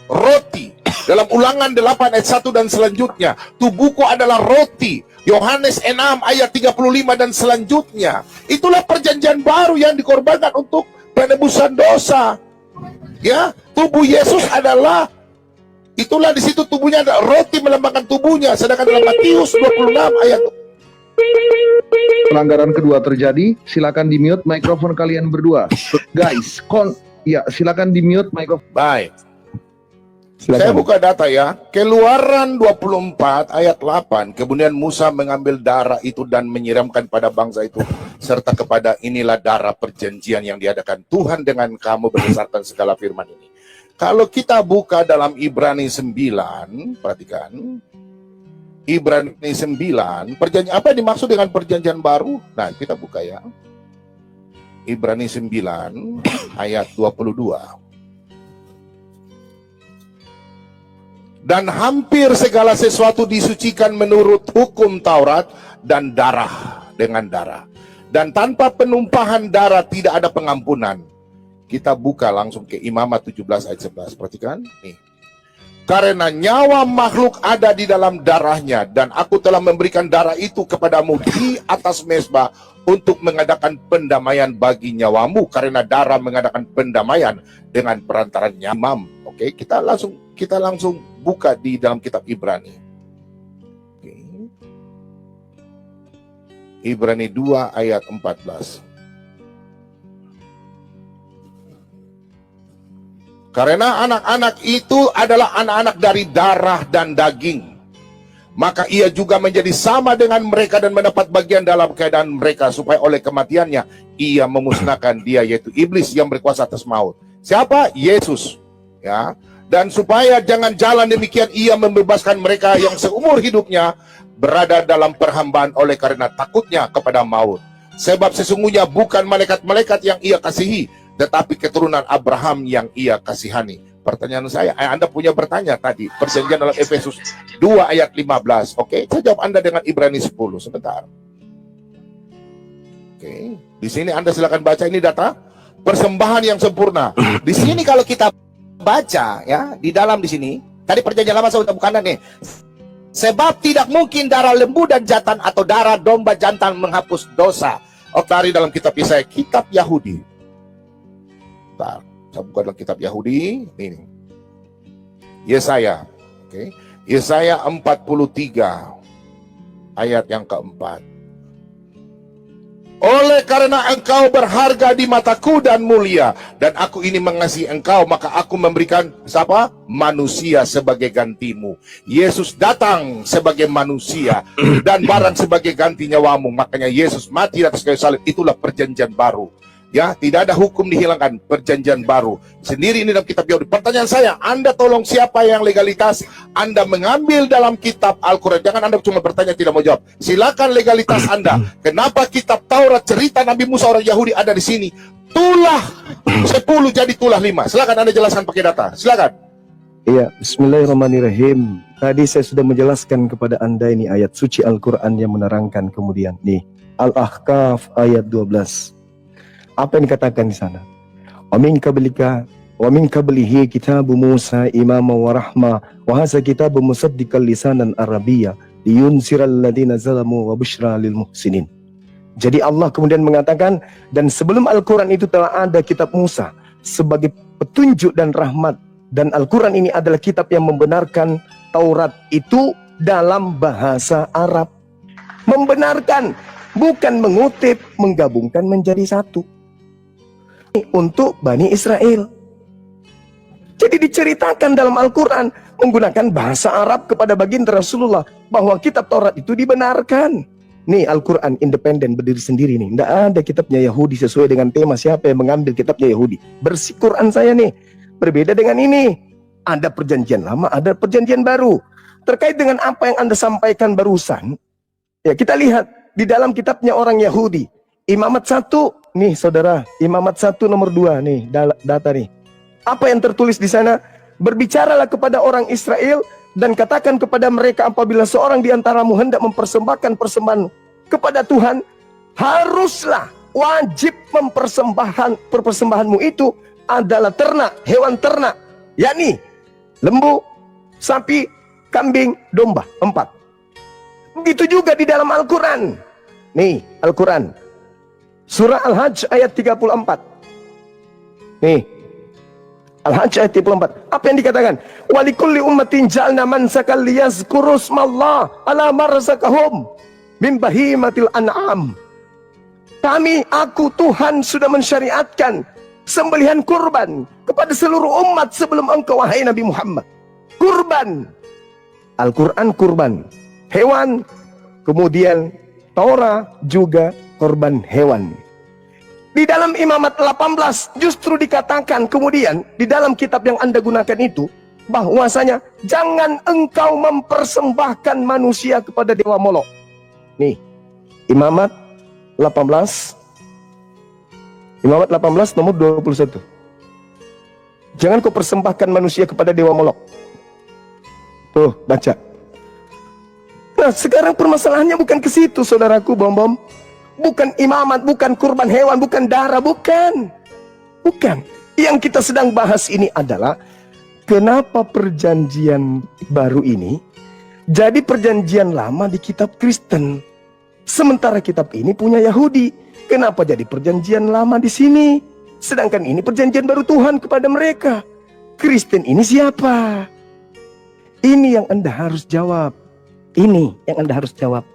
roti. Dalam Ulangan 8 ayat 1 dan selanjutnya, tubuhku adalah roti. Yohanes 6 ayat 35 dan selanjutnya. Itulah perjanjian baru yang dikorbankan untuk penebusan dosa. Ya, tubuh Yesus adalah, itulah di situ tubuhnya ada roti melambangkan tubuhnya. Sedangkan dalam Matius 26 ayat, pelanggaran kedua terjadi. Silakan di mute mikrofon kalian berdua, guys. Silakan di mute mikrofon. baik. Silakan. Saya buka data ya. Keluaran 24 ayat 8. Kemudian Musa mengambil darah itu dan menyiramkan pada bangsa itu, serta kepada inilah darah perjanjian yang diadakan Tuhan dengan kamu berdasarkan segala firman ini. Kalau kita buka dalam Ibrani 9, perhatikan. Ibrani 9, perjanjian apa yang dimaksud dengan perjanjian baru? Nah, kita buka ya. Ibrani 9 ayat 22. Dan hampir segala sesuatu disucikan menurut hukum Taurat dan darah dengan darah. Dan tanpa penumpahan darah tidak ada pengampunan. Kita buka langsung ke Imamat 17 ayat 11. Perhatikan nih. Karena nyawa makhluk ada di dalam darahnya, dan aku telah memberikan darah itu kepadamu di atas mezbah untuk mengadakan pendamaian bagi nyawamu, karena darah mengadakan pendamaian dengan perantaran imam. Oke, kita langsung buka di dalam kitab Ibrani. Oke. Ibrani 2 ayat 14. Karena anak-anak itu adalah anak-anak dari darah dan daging, maka ia juga menjadi sama dengan mereka dan mendapat bagian dalam keadaan mereka, supaya oleh kematiannya ia memusnahkan dia, yaitu iblis yang berkuasa atas maut. Siapa? Yesus. Ya. Dan supaya jangan jalan demikian, ia membebaskan mereka yang seumur hidupnya berada dalam perhambaan oleh karena takutnya kepada maut. Sebab sesungguhnya bukan malaikat-malaikat yang ia kasihi, tetapi keturunan Abraham yang ia kasihani. Pertanyaan saya, Anda punya bertanya tadi, perjanjian dalam Efesus 2 ayat 15. Oke, saya jawab Anda dengan Ibrani 10 sebentar. Oke, di sini Anda silakan baca, ini data persembahan yang sempurna. Di sini kalau kita baca ya di dalam di sini. Tadi perjanjian lama saya bukan nih. Sebab tidak mungkin darah lembu dan jantan atau darah domba jantan menghapus dosa. Oh, tadi dalam kitab Yesaya, kitab Yahudi. Bentar, saya buka dalam kitab Yahudi. Ini. Yesaya. Oke. Yesaya 43 ayat yang keempat. Oleh karena engkau berharga di mataku dan mulia, dan aku ini mengasihi engkau, maka aku memberikan siapa? Manusia sebagai gantimu. Yesus datang sebagai manusia dan barang sebagai ganti nyawamu. Makanya Yesus mati di atas kayu salib. Itulah perjanjian baru. Ya, tidak ada hukum dihilangkan, perjanjian baru. Sendiri ini dalam kitab Yahudi. Pertanyaan saya, Anda tolong siapa yang legalitas Anda mengambil dalam kitab Al-Quran? Jangan Anda cuma bertanya tidak mau jawab. Silakan legalitas Anda. Kenapa kitab Taurat cerita Nabi Musa orang Yahudi ada di sini? Tulah 10 jadi tulah 5. Silakan Anda jelaskan pakai data. Silakan. Iya, bismillahirrahmanirrahim. Tadi saya sudah menjelaskan kepada Anda ini ayat suci Al-Quran yang menerangkan kemudian. Nih, Al-Ahqaf ayat 12. Apa yang dikatakan di sana? Wa min qablihi kitabu Musa imama wa rahma wa hadza kitabu musaddiqan lisanan arabiyya liyunziral ladzina zalamu wa busyra lil muhsinin. Jadi Allah kemudian mengatakan, dan sebelum Al-Quran itu telah ada kitab Musa sebagai petunjuk dan rahmat, dan Al-Quran ini adalah kitab yang membenarkan Taurat itu dalam bahasa Arab. Membenarkan, bukan mengutip, menggabungkan menjadi satu. Untuk Bani Israel. Jadi diceritakan dalam Al-Quran menggunakan bahasa Arab kepada baginda Rasulullah bahwa kitab Taurat itu dibenarkan. Nih Al-Quran independen berdiri sendiri nih. Tidak ada kitabnya Yahudi sesuai dengan tema siapa yang mengambil kitabnya Yahudi. Bersih Quran saya nih. Berbeda dengan ini. Ada perjanjian lama, ada perjanjian baru. Terkait dengan apa yang Anda sampaikan barusan, ya kita lihat di dalam kitabnya orang Yahudi. Imamat 1, nih saudara, Imamat 1 nomor 2 nih data nih. Apa yang tertulis di sana? Berbicaralah kepada orang Israel dan katakan kepada mereka apabila seorang di antaramu hendak mempersembahkan persembahan kepada Tuhan, haruslah wajib persembahanmu itu adalah ternak, hewan ternak, yakni lembu, sapi, kambing, domba, 4. Begitu juga di dalam Al-Quran. Nih Al-Quran Surah Al-Hajj ayat 34. Nih. Al-Hajj ayat 34. Apa yang dikatakan? Walikulli ummatin ja'alna mansakan liyazkuru smallah ala marzaqahum min bahimatil an'am. Aku Tuhan sudah mensyariatkan sembelihan kurban kepada seluruh umat sebelum engkau wahai Nabi Muhammad. Kurban. Al-Quran kurban. Hewan. Kemudian Torah juga korban hewan. Di dalam Imamat 18 justru dikatakan kemudian di dalam kitab yang Anda gunakan itu bahwasanya jangan engkau mempersembahkan manusia kepada dewa Molok. Nih, Imamat 18 nomor 21. Jangan kau persembahkan manusia kepada dewa Molok. Tuh, baca. Nah, sekarang permasalahannya bukan ke situ, saudaraku, bom-bom. Bukan imamat, bukan kurban hewan, bukan darah, bukan. Bukan. Yang kita sedang bahas ini adalah kenapa perjanjian baru ini jadi perjanjian lama di kitab Kristen. Sementara kitab ini punya Yahudi. Kenapa jadi perjanjian lama di sini? Sedangkan ini perjanjian baru Tuhan kepada mereka. Kristen ini siapa? Ini yang Anda harus jawab. Ini yang Anda harus jawab.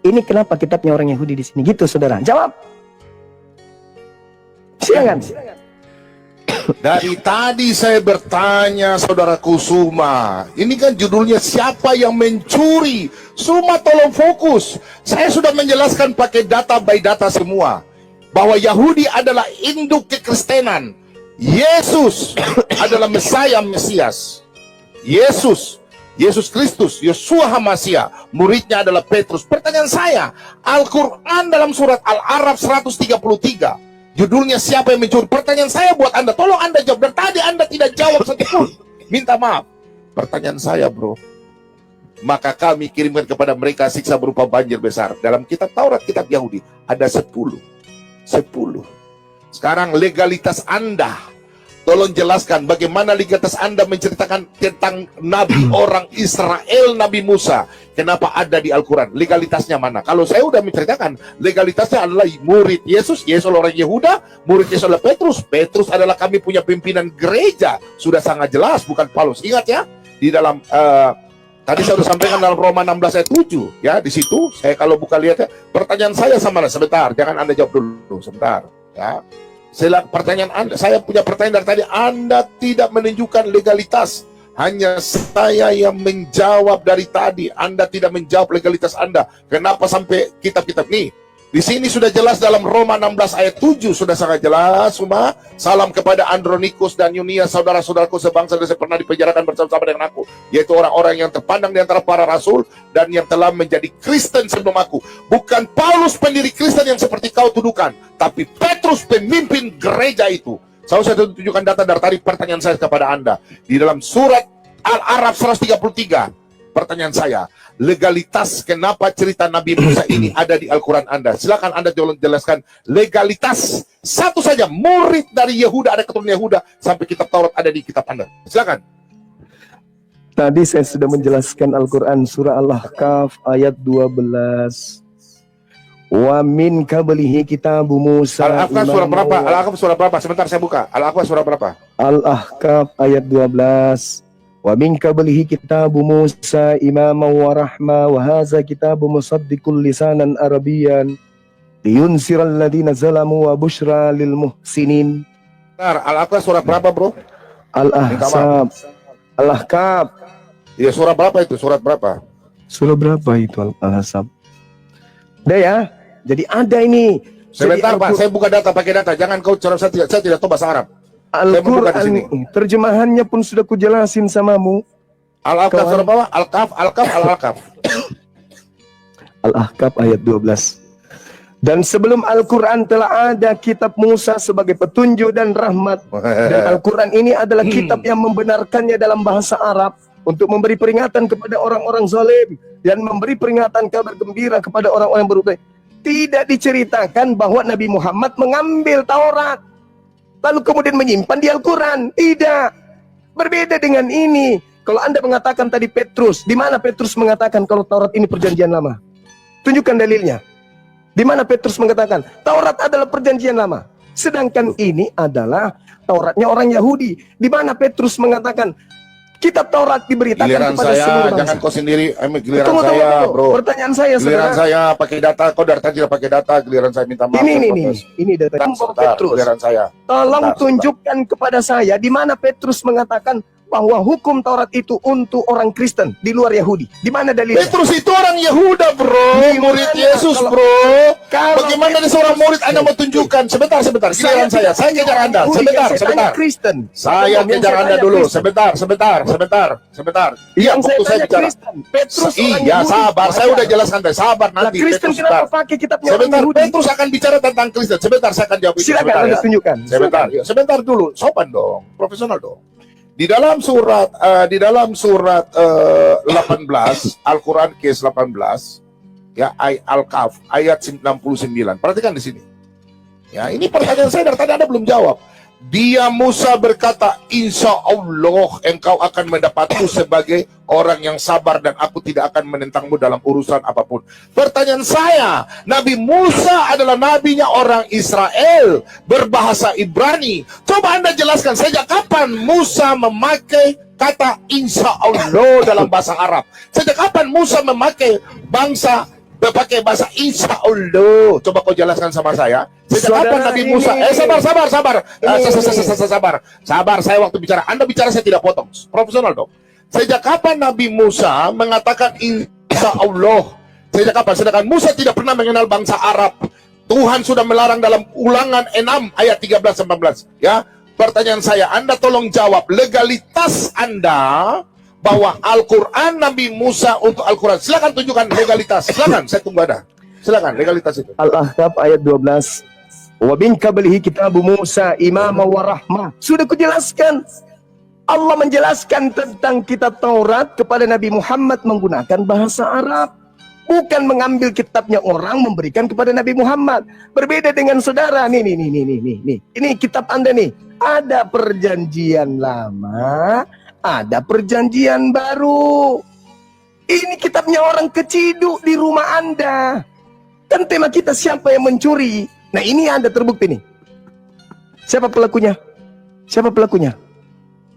Ini kenapa kitabnya orang Yahudi di sini? Gitu, saudara. Jawab. Silakan. Dari tadi saya bertanya, saudaraku Suma. Ini kan judulnya siapa yang mencuri? Suma tolong fokus. Saya sudah menjelaskan pakai data by data semua. Bahwa Yahudi adalah induk kekristenan. Yesus adalah Mesias. Yesus Kristus, Yeshua Hamasya, muridnya adalah Petrus. Pertanyaan saya, Al-Quran dalam surat Al-Araf 133, judulnya siapa yang mencuri? Pertanyaan saya buat Anda, tolong Anda jawab. Dan tadi Anda tidak jawab satupun. Minta maaf. Pertanyaan saya, bro. Maka kami kirimkan kepada mereka siksa berupa banjir besar. Dalam kitab Taurat, kitab Yahudi, ada 10. Sekarang legalitas Anda tolong jelaskan bagaimana legalitas Anda menceritakan tentang Nabi orang Israel, Nabi Musa. Kenapa ada di Al-Quran? Legalitasnya mana? Kalau saya udah menceritakan, legalitasnya adalah murid Yesus, Yesus orang Yehuda, murid Yesus adalah Petrus, Petrus adalah kami punya pimpinan gereja. Sudah sangat jelas, bukan Paulus. Ingat ya, di dalam tadi saya sudah sampaikan dalam Roma 16 ayat 7 ya, di situ saya kalau buka lihat ya, pertanyaan saya sama Anda sebentar, jangan Anda jawab dulu sebentar ya. Pertanyaan Anda, saya punya pertanyaan dari tadi, Anda tidak menunjukkan legalitas, hanya saya yang menjawab dari tadi. Anda tidak menjawab legalitas Anda. Kenapa sampai kitab-kitab nih? Di sini sudah jelas dalam Roma 16 ayat 7 sudah sangat jelas semua. Salam kepada Andronikus dan Yunia, saudara-saudaraku sebangsa dan pernah dipenjarakan bersama-sama dengan aku, yaitu orang-orang yang terpandang di antara para rasul dan yang telah menjadi Kristen sebelum aku. Bukan Paulus pendiri Kristen yang seperti kau tuduhkan, tapi Petrus pemimpin gereja itu. Saya sudah tunjukkan data dari tadi. Pertanyaan saya kepada Anda, di dalam surat Al-Araf 133, pertanyaan saya, legalitas kenapa cerita Nabi Musa ini ada di Al-Quran Anda? Silakan Anda jelaskan legalitas. Satu saja, murid dari Yehuda, ada keturunan Yehuda, sampai kitab Taurat ada di kitab Anda. Silakan. Tadi saya sudah menjelaskan Al-Quran surah Al-Ahqaf ayat 12. Wa min qablihi kitabu Musa. Al-Ahqaf surah berapa? Al-Ahqaf surah berapa? Sebentar saya buka. Al-Ahqaf surah berapa? Al-Ahqaf ayat 12. Wa min qablihi kitabu Musa imaman wa rahma wa hadza kitabu musaddiqul lisanan arabiyyan liyunsiral ladzina zalamu wa busyra lil muhsinin. Benar, Al-Ahqaf surah berapa, Bro? Al-Ahzab. Al-Ahqaf. Ya, surah berapa itu? Surat berapa? Surah berapa itu Al-Ahzab? Udah ya. Jadi ada ini. Sebentar, Jadi Pak, saya buka data pakai data. Jangan kau saya tidak tahu bahasa Arab. Al-Quran terjemahannya pun sudah kujelasin samamu. Al-Ahqaf surah berapa? Al-Kahf, Al-Kahf. Al-Ahqaf ayat 12. Dan sebelum Al-Quran telah ada kitab Musa sebagai petunjuk dan rahmat. Dan Al-Quran ini adalah kitab yang membenarkannya dalam bahasa Arab untuk memberi peringatan kepada orang-orang zalim dan memberi peringatan kabar gembira kepada orang-orang berubah. Tidak diceritakan bahwa Nabi Muhammad mengambil Taurat lalu kemudian menyimpan di Al-Quran. Tidak. Berbeda dengan ini. Kalau Anda mengatakan tadi Petrus, di mana Petrus mengatakan kalau Taurat ini perjanjian lama? Tunjukkan dalilnya. Di mana Petrus mengatakan Taurat adalah perjanjian lama? Sedangkan ini adalah Tauratnya orang Yahudi. Di mana Petrus mengatakan kitab Taurat diberitakan Giliran kepada saya, seluruh bangsa? jangan kau sendiri. Giliran Tunggu, saya, Bro. Pertanyaan saya, Giliran saudara. saya pakai data. Kau dari tadi tidak pakai data. Giliran saya minta maaf. Ini data Petrus. Giliran saya. Tolong Sebentar, tunjukkan kepada saya di mana Petrus mengatakan bahwa hukum Taurat itu untuk orang Kristen di luar Yahudi. Di mana dalilnya? Petrus itu orang Yehuda, Bro. Di Murid mana? Yesus, Kalau- Bro. Kalau Bagaimana ada Petrus- seorang murid Anda mau tunjukkan? Sebentar. Giliran saya. Saya kejar Anda. Yahudi, Sebentar. yang saya tanya Kristen. Saya Yang kejar saya Anda tanya dulu. Kristen. Sebentar. Iya, Yang saya waktu saya tanya bicara. Kristen. Petrus orang Iya, Yahudi. sabar. Saya udah jelaskan tadi. Sabar Lah, nanti. Kristen Petrus, kenapa sebentar. pakai kitabnya orang Sebentar, Yahudi? Petrus akan bicara tentang Kristen. Sebentar, saya akan jawab itu. Silakan Sebentar, Anda ya. tunjukkan. Sebentar, Silakan. yuk. Sebentar dulu. Sopan dong, profesional dong. Di dalam surat 18 Al-Quran Kes 18 ya, Al-Kahf ayat 69. Perhatikan di sini. Ya, ini pertanyaan saya dari tadi Anda belum jawab. Dia Musa berkata, insya Allah engkau akan mendapatku sebagai orang yang sabar dan aku tidak akan menentangmu dalam urusan apapun. Pertanyaan saya, Nabi Musa adalah nabinya orang Israel berbahasa Ibrani. Coba Anda jelaskan sejak kapan Musa memakai kata insya Allah dalam bahasa Arab? Sejak kapan Musa memakai berpakai bahasa insya Allah? Coba kau jelaskan sama saya. Sejak kapan Nabi Musa? Sabar. Saya waktu bicara. Anda bicara saya tidak potong. Profesional dong. Sejak kapan Nabi Musa mengatakan insya Allah? Sejak kapan? Sedangkan Musa tidak pernah mengenal bangsa Arab. Tuhan sudah melarang dalam Ulangan 6 ayat 13-14. Ya. Pertanyaan saya, Anda tolong jawab legalitas Anda bahwa Al-Quran Nabi Musa untuk Al-Quran. Silakan tunjukkan legalitas. Silakan, saya tunggu ada. Silakan legalitas itu. Al-Ahqaf ayat 12. Wa bin qablihi kitabu Musa imama wa rahmah. Sudah kujelaskan. Allah menjelaskan tentang kitab Taurat kepada Nabi Muhammad menggunakan bahasa Arab. Bukan mengambil kitabnya orang memberikan kepada Nabi Muhammad. Berbeda dengan saudara. Nih. Ini kitab Anda nih. Ada perjanjian lama, ada perjanjian baru. Ini kitabnya orang keciduk di rumah Anda. Kan tema kita siapa yang mencuri. Nah ini Anda terbukti nih. Siapa pelakunya? Siapa pelakunya?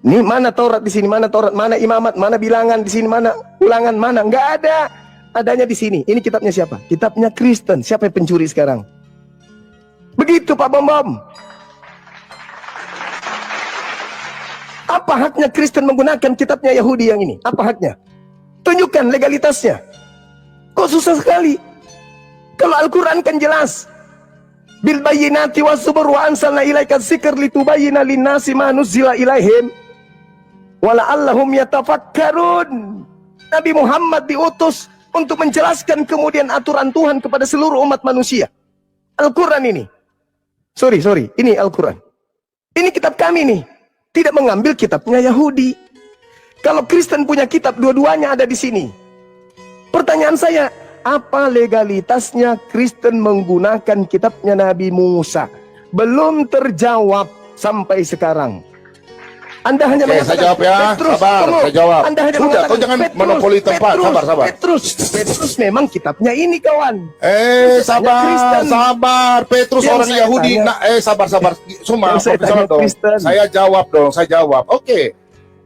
Ini mana Taurat di sini? Mana Taurat? Mana imamat? Mana bilangan di sini? Mana ulangan? Mana? Nggak ada. Adanya di sini. Ini kitabnya siapa? Kitabnya Kristen. Siapa yang pencuri sekarang? Begitu Pak Bom. Apa haknya Kristen menggunakan kitabnya Yahudi yang ini? Apa haknya? Tunjukkan legalitasnya. Kok susah sekali? Kalau Al-Quran kan jelas. Bil bayyinati was-zubur wa anzalna ilaika dzikra litubayyana lin-nasi ma nuzila ilaihim wa la'allahum yatafakkarun. Nabi Muhammad diutus untuk menjelaskan kemudian aturan Tuhan kepada seluruh umat manusia. Al-Quran ini. Sorry, ini Al-Quran. Ini kitab kami nih. Tidak mengambil kitabnya Yahudi. Kalau Kristen punya kitab, dua-duanya ada di sini. Pertanyaan saya, apa legalitasnya Kristen menggunakan kitabnya Nabi Musa? Belum terjawab sampai sekarang. Anda hanya Oke, saya jawab ya. Sabar, saya jawab. Anda hanya Sudah, mengatakan, kau jangan monopoli tempat. Sabar. Petrus memang kitabnya ini kawan. Sabar. Petrus Yang orang saya Yahudi. tanya- Sabar. Semua Yang saya profesional tanya dong. Kristen. Saya jawab. Oke.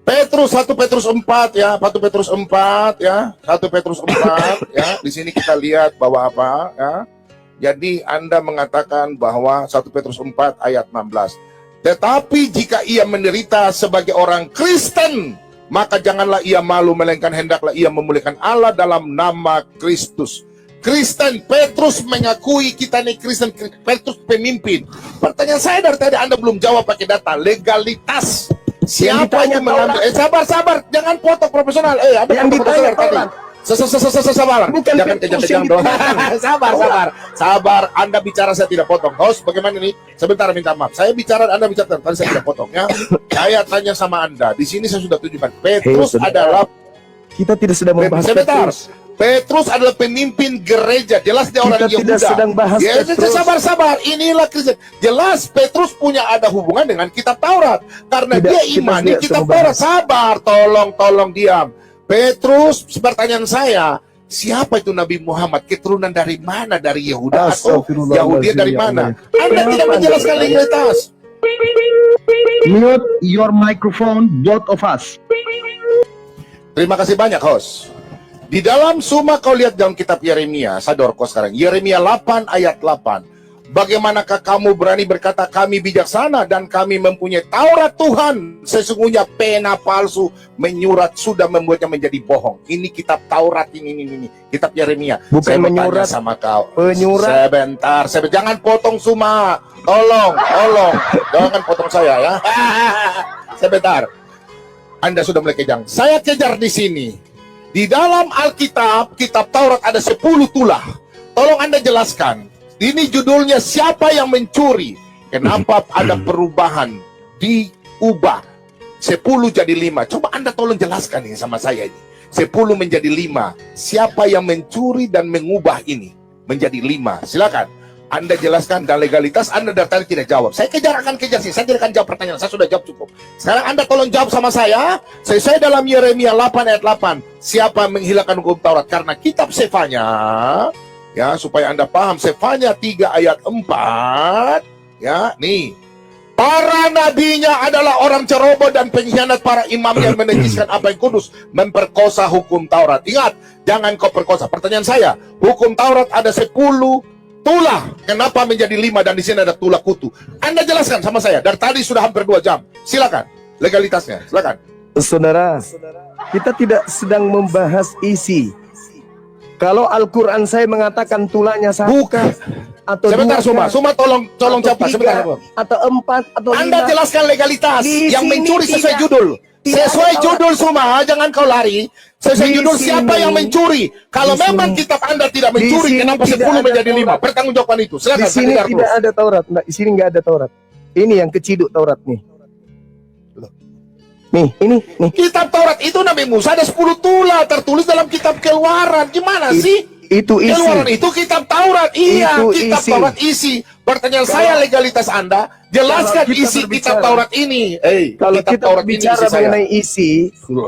Petrus 1 Petrus 4 ya, 1 Petrus 4 ya, 1 Petrus 4 ya. Di sini kita lihat bahwa apa ya. Jadi Anda mengatakan bahwa 1 Petrus 4 ayat 16. Tetapi jika ia menderita sebagai orang Kristen, maka janganlah ia malu, melainkan hendaklah ia memuliakan Allah dalam nama Kristus. Kristen, Petrus mengakui kita nih Kristen, Petrus pemimpin. Pertanyaan saya dari tadi Anda belum jawab pakai data, legalitas. Siapa yang mengambil? Sabar, jangan potong profesional. Ada yang ditanya Taurat. Sabar. Bukan Jangan Petrus kejam-kejam yang dong. ditanya. Sabar. Anda bicara saya tidak potong. Host, bagaimana ini? Sebentar, minta maaf. Saya bicara, Anda bicara. Tadi saya tidak potong ya. Saya tanya sama Anda. Di sini saya sudah tunjukkan. Petrus adalah Kita tidak sedang membahas sebentar. Petrus. Petrus adalah pemimpin gereja. Jelas dia orang Kita tidak Yehuda. sedang bahas Ya, Petrus. sabar. Inilah Kristen. Jelas Petrus punya ada hubungan dengan kitab Taurat. Karena Tidak, dia kita imani tidak kitab sedang Taurat. bahas. Sabar, tolong diam. Petrus, pertanyaan saya, siapa itu Nabi Muhammad? Keturunan dari mana? Dari Yehuda atau Astagfirullahaladzim, Yahudi dari ya mana? Allah. Anda tidak Kenapa menjelaskan Anda legalitas. Mute your microphone, both of us. Terima kasih banyak, host. Di dalam Suma kau lihat dalam kitab Yeremia, Sadorko sekarang, Yeremia 8 ayat 8. Bagaimanakah kamu berani berkata kami bijaksana dan kami mempunyai Taurat Tuhan? Sesungguhnya pena palsu menyurat sudah membuatnya menjadi bohong. Ini kitab Taurat ini. Kitab Yeremia. Bukan Saya bertanya menyurat, sama kau. penyurat. Sebentar. Jangan potong Suma. Tolong. Jangan potong saya ya. Sebentar. Anda sudah mulai kejang. Saya kejar di sini. Di dalam Alkitab, kitab Taurat ada 10 tulah. Tolong Anda jelaskan. Ini judulnya siapa yang mencuri? Kenapa ada perubahan? Diubah 10 jadi 5. Coba Anda tolong jelaskan ini sama saya ini. 10 menjadi 5. Siapa yang mencuri dan mengubah ini menjadi 5? Silakan. Anda jelaskan dan legalitas Anda dari tadi tidak jawab. Saya akan kejar sih. Saya tidak akan jawab pertanyaan. Saya sudah jawab cukup. Sekarang Anda tolong jawab sama saya. Saya dalam Yeremia 8 ayat 8. Siapa menghilangkan hukum Taurat? Karena kitab Sefanya, ya supaya Anda paham, Sefanya 3 ayat 4, ya nih. Para nabinya adalah orang ceroboh dan pengkhianat, para imamnya menajiskan apa yang kudus, memperkosa hukum Taurat. Ingat, jangan kau perkosa. Pertanyaan saya, hukum Taurat ada 10 tulah. Kenapa menjadi 5 dan di sini ada tulah kutu? Anda jelaskan sama saya. Dari tadi sudah hampir 2 jam. Silakan. Legalitasnya. Silakan. Saudara, kita tidak sedang membahas isi. Kalau Al-Quran saya mengatakan tulahnya 1 Bukan. atau Sebentar, 2, Suma tolong atau cepat. 3, Sebentar. atau 4 atau 5. Anda jelaskan legalitas. Di Yang sini mencuri sesuai tidak- judul. tidak Sesuai ada judul Suma, jangan kau lari. Sesuai Di judul sini- siapa yang mencuri. Kalau di memang sini- kitab Anda tidak di mencuri, sini kenapa tidak 10 ada menjadi 5? Taurat. Pertanggungjawabkan itu. Di Silakan. sini tidak ada Taurat. Nah, di sini nggak ada Taurat. Ini yang keciduk Taurat nih. Ini. Kitab Taurat itu Nabi Musa ada 10 tulah tertulis dalam kitab Keluaran. Gimana sih? Itu isi. Keluaran itu kitab Taurat. Iya, Itu kitab isi. Taurat isi. Pertanyaan Kalau- saya legalitas Anda, jelaskan Kalau kita isi berbicara- kitab Taurat ini. Kalau kitab kita Taurat ini bicara isi saya. mengenai isi,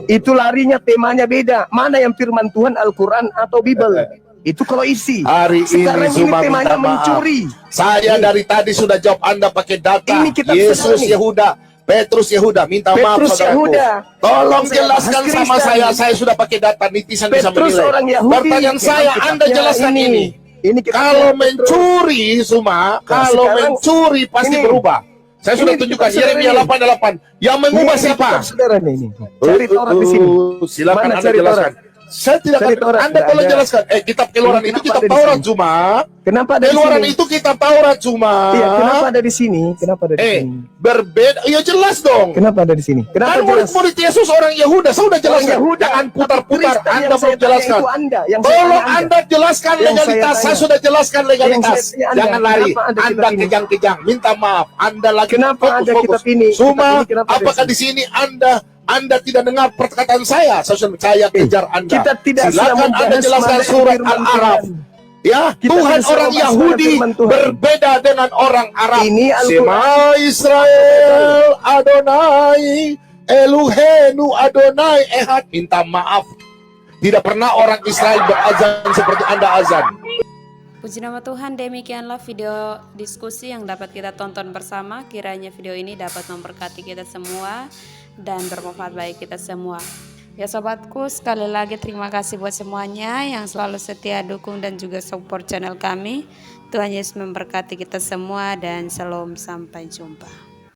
itu larinya temanya beda. Mana yang firman Tuhan, Al-Quran atau Bible? Itu kalau isi. Hari Sekarang ini Zuma temanya minta maaf. mencuri. Saya dari tadi sudah jawab Anda pakai data. Ini kitab Yesus sejarah nih. Yehuda, Petrus Yehuda, minta maaf Petrus saudaraku. Yehuda. Tolong Saya jelaskan bahas sama Kristen. saya sudah pakai data, netizen bisa Petrus menilai. orang Yahudi. Pertanyaan saya, Dalam Anda kitabnya jelaskan ini. Ini kitabnya Kalau Petrus. mencuri, Zuma, kalau sekarang mencuri pasti ini. berubah. Saya sudah Ini tunjukkan kitab Yeremia saudara 88. Yang mengubah Ini siapa? kitab saudara nih, ini. Cari Taurat di sini. Silakan Mana Anda cari jelaskan. Saya tidak Cari akan, Taurat, Anda tidak tolong ada. jelaskan. Kitab Keluaran itu Kenapa kitab ada di Taurat, sini? Zuma. Kenapa ada di Keluaran sini? itu kitab Taurat, Zuma. Iya, kenapa ada di sini? Kenapa ada di sini? Berbeda. Ya jelas dong. Kenapa ada di sini? Kenapa Kan jelas? murid-murid Yesus orang Yahuda, saya sudah jelaskan. Yahuda. Jangan putar-putar, Kristen Anda yang belum saya tanya jelaskan. itu Anda, yang saya Tolong tanya Anda jelaskan Yang saya legalitas. Saya tanya. sudah jelaskan legalitas. Yang saya tanya Anda. Jangan lari. Kenapa ada Anda kitab ini? kejang-kejang. Minta maaf. Anda lagi Kenapa ada fokus-fokus. kitab ini? Zuma, Kitab ini kenapa ada apakah di di sini Anda tidak dengar perkataan saya? Saya kejar Anda. Kita tidak Silakan sedang Anda membahas jelaskan mana surat firman Al-Araf. Tuhan. Ya, Kita Tuhan tidak orang sedang membahas Yahudi firman Tuhan. berbeda dengan orang Arab. Ini Al-Quran. Sema Israel Adonai Eluhenu Adonai Ehad. Minta maaf. Tidak pernah orang Israel berazan seperti Anda azan. Puji nama Tuhan, demikianlah video diskusi yang dapat kita tonton bersama. Kiranya video ini dapat memberkati kita semua dan bermanfaat bagi kita semua. Ya sobatku, sekali lagi terima kasih buat semuanya yang selalu setia dukung dan juga support channel kami. Tuhan Yesus memberkati kita semua dan shalom, sampai jumpa.